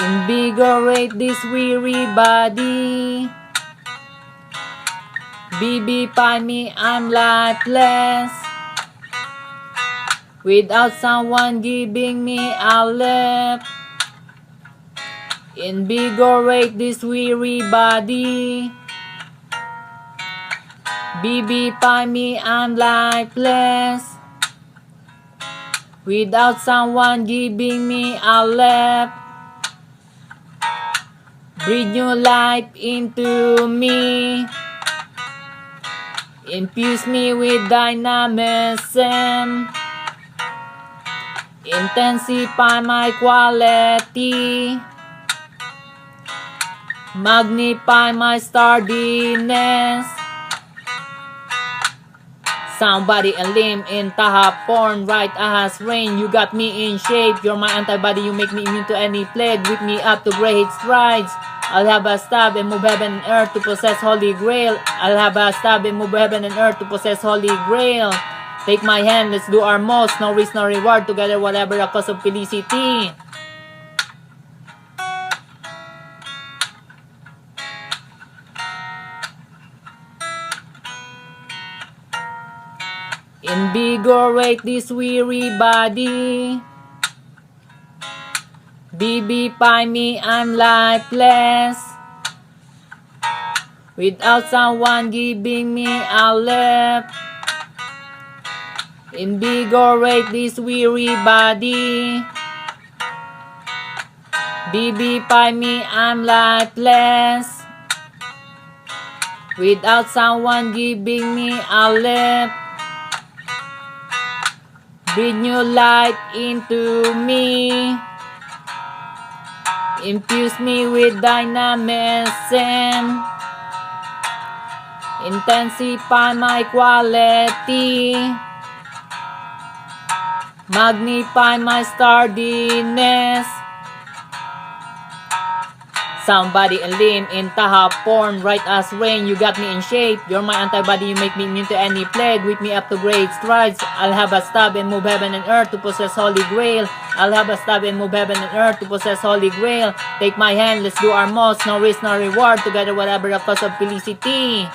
Invigorate this weary body. Vivify me, I'm lifeless. Without someone giving me a lift. Invigorate this weary body. Vivify me, I'm lifeless. Without someone giving me a lift. Breathe new life into me. Infuse me with dynamism. Intensify my quality. Magnify my stardiness. Sound, body, and limb in tahap form, right as rain. You got me in shape. You're my antibody. You make me immune to any plague. Whip me up to great strides. I'll have a stab and move heaven and earth to possess holy grail. I'll have a stab and move heaven and earth to possess holy grail. Take my hand, let's do our most. No risk, no reward. Together, whatever the cause of felicity. Invigorate this weary body. Vivify me, I'm lifeless. Without someone giving me a lift. Invigorate this weary body. Vivify me, I'm lifeless. Without someone giving me a lift. Breathe new life into me. Infuse me with dynamism. Intensify my quality. Magnify my stardiness. Sound, body, and limb in tahap form, right as rain. You got me in shape. You're my antibody. You make me immune to any plague. Whip me up to great strides. I'll have a stab and move heaven and earth to possess holy grail. I'll have a stab and move heaven and earth to possess holy grail. Take my hand, let's do our most. No risk, no reward. Together, whatever the cause of felicity.